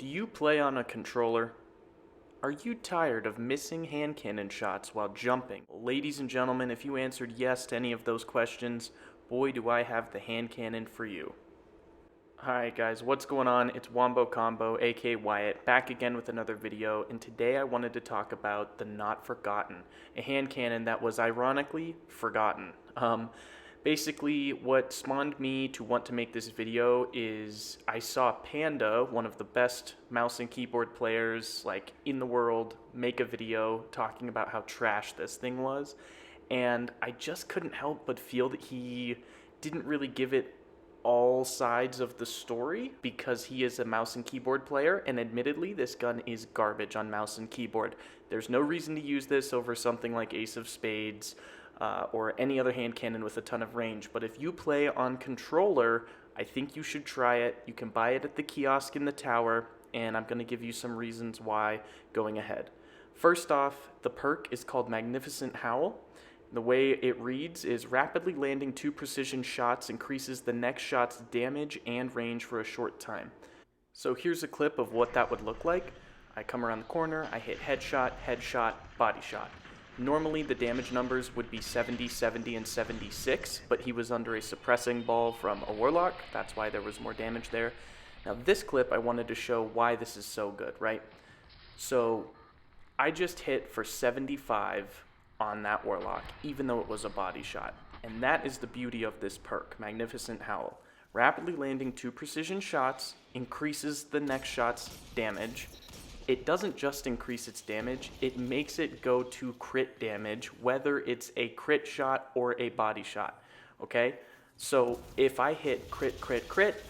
Do you play on a controller? Are you tired of missing hand cannon shots while jumping? Ladies and gentlemen, if you answered yes to any of those questions, boy do I have the hand cannon for you. Alright guys, what's going on? It's Wombo Combo, aka Wyatt, back again with another video, and today I wanted to talk about the Not Forgotten, a hand cannon that was ironically forgotten. Basically, what spawned me to want to make this video is I saw Panduh, one of the best mouse and keyboard players like in the world, make a video talking about how trash this thing was, and I just couldn't help but feel that he didn't really give it all sides of the story because he is a mouse and keyboard player, and admittedly this gun is garbage on mouse and keyboard. There's no reason to use this over something like Ace of Spades or any other hand cannon with a ton of range, but if you play on controller, I think you should try it. You can buy it at the kiosk in the tower, and I'm going to give you some reasons why going ahead. First off, the perk is called Magnificent Howl. The way it reads is rapidly landing 2 precision shots increases the next shot's damage and range for a short time. So here's a clip of what that would look like. I come around the corner, I hit headshot, headshot, body shot. Normally the damage numbers would be 70, 70, and 76, but he was under a suppressing ball from a warlock. That's why there was more damage there. Now this clip I wanted to show why this is so good, right? So I just hit for 75 on that warlock, even though it was a body shot. And that is the beauty of this perk, Magnificent Howl. Rapidly landing 2 precision shots increases the next shot's damage. It doesn't just increase its damage, it makes it go to crit damage, whether it's a crit shot or a body shot, okay? So if I hit crit, crit, crit,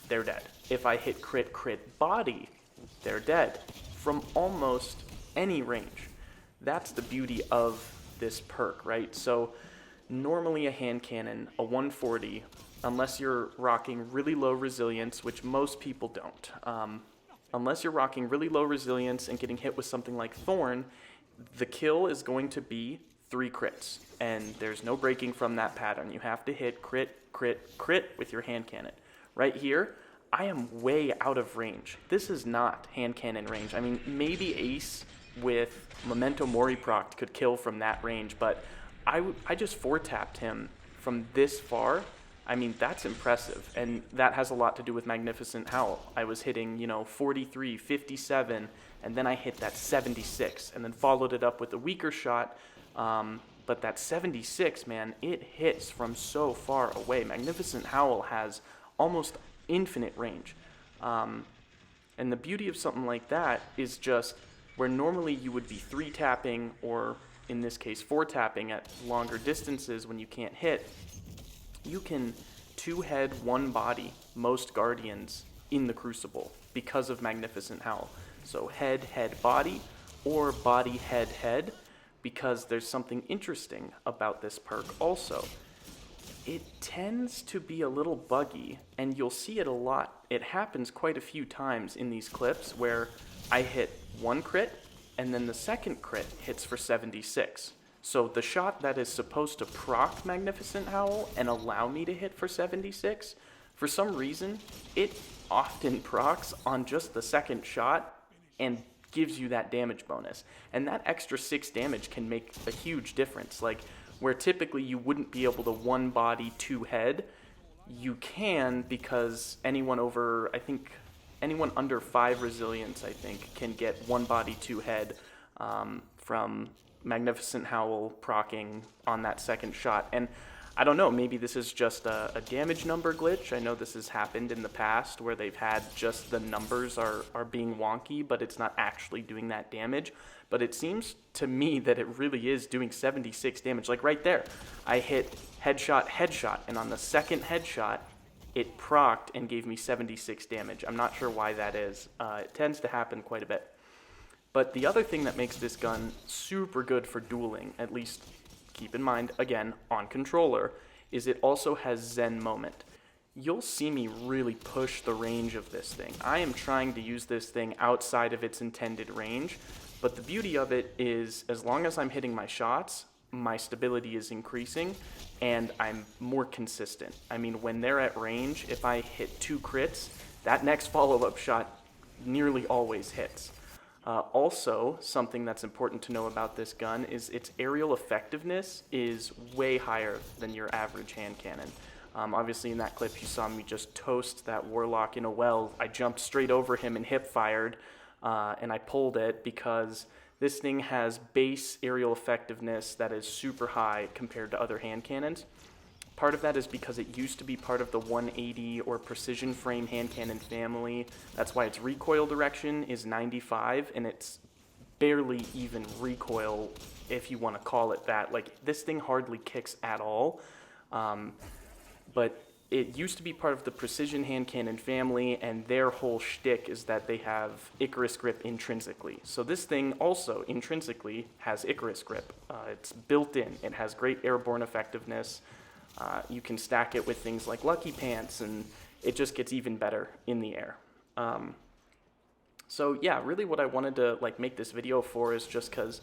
they're dead. If I hit crit, crit, body, they're dead from almost any range. That's the beauty of this perk, right? So normally a hand cannon, a 140, unless you're rocking really low resilience, which most people don't, unless you're rocking really low resilience and getting hit with something like Thorn, the kill is going to be 3 crits, and there's no breaking from that pattern. You have to hit crit, crit, crit with your hand cannon. Right here, I am way out of range. This is not hand cannon range. I mean, maybe Ace with Memento Mori proc could kill from that range, but I just 4-tapped him from this far. I mean, that's impressive, and that has a lot to do with Magnificent Howl. I was hitting, 43, 57, and then I hit that 76, and then followed it up with a weaker shot, but that 76, man, it hits from so far away. Magnificent Howl has almost infinite range, and the beauty of something like that is just where normally you would be 3-tapping, or in this case 4-tapping at longer distances when you can't hit, you can 2-head 1 body most Guardians in the Crucible because of Magnificent Howl. So head, head, body, or body, head, head, because there's something interesting about this perk also. It tends to be a little buggy, and you'll see it a lot. It happens quite a few times in these clips where I hit 1 crit, and then the second crit hits for 76. So the shot that is supposed to proc Magnificent Howl and allow me to hit for 76, for some reason, it often procs on just the second shot and gives you that damage bonus. And that extra 6 damage can make a huge difference. Like, where typically you wouldn't be able to 1 body 2 head, you can, because anyone under 5 resilience, I think, can get 1 body 2 head from Magnificent Howl procking on that second shot. And I don't know, maybe this is just a damage number glitch. I know this has happened in the past where they've had just the numbers are being wonky, but it's not actually doing that damage. But it seems to me that it really is doing 76 damage. Like right there, I hit headshot, headshot, and on the second headshot, it procced and gave me 76 damage. I'm not sure why that is. It tends to happen quite a bit. But the other thing that makes this gun super good for dueling, at least keep in mind, again, on controller, is it also has Zen Moment. You'll see me really push the range of this thing. I am trying to use this thing outside of its intended range, but the beauty of it is as long as I'm hitting my shots, my stability is increasing, and I'm more consistent. I mean, when they're at range, if I hit 2 crits, that next follow-up shot nearly always hits. Also, something that's important to know about this gun is its aerial effectiveness is way higher than your average hand cannon. Obviously, in that clip, you saw me just toast that warlock in a well. I jumped straight over him and hip fired, and I pulled it because this thing has base aerial effectiveness that is super high compared to other hand cannons. Part of that is because it used to be part of the 180 or precision frame hand cannon family. That's why its recoil direction is 95, and it's barely even recoil, if you want to call it that. Like, this thing hardly kicks at all. But it used to be part of the precision hand cannon family, and their whole shtick is that they have Icarus grip intrinsically. So this thing also intrinsically has Icarus grip. It's built in. It has great airborne effectiveness. You can stack it with things like Lucky Pants, and it just gets even better in the air. So yeah, really what I wanted to make this video for is just because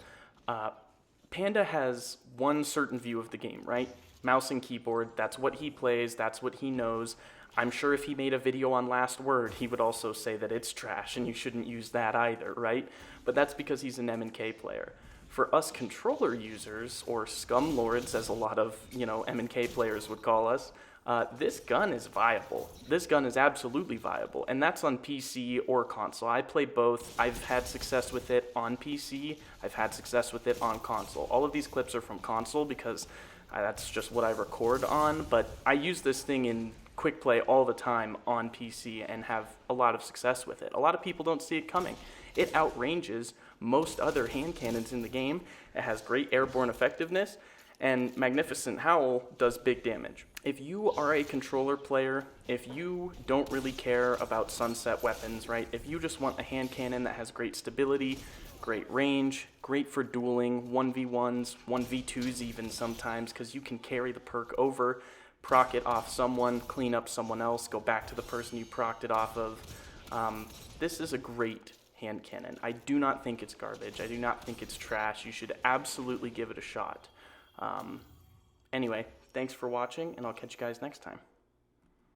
Panda has one certain view of the game, right? Mouse and keyboard, that's what he plays, that's what he knows. I'm sure if he made a video on Last Word, he would also say that it's trash and you shouldn't use that either, right? But that's because he's an M&K player. For us controller users, or scum lords as a lot of M&K players would call us, this gun is viable. This gun is absolutely viable, and that's on PC or console. I play both. I've had success with it on PC. I've had success with it on console. All of these clips are from console because that's just what I record on, but I use this thing in quick play all the time on PC and have a lot of success with it. A lot of people don't see it coming. It outranges most other hand cannons in the game. It has great airborne effectiveness, and Magnificent Howl does big damage. If you are a controller player, if you don't really care about sunset weapons, right? If you just want a hand cannon that has great stability, great range, great for dueling, 1v1s, 1v2s even sometimes, because you can carry the perk over, proc it off someone, clean up someone else, go back to the person you procced it off of. This is a great hand cannon. I do not think it's garbage. I do not think it's trash. You should absolutely give it a shot. Anyway, thanks for watching, and I'll catch you guys next time.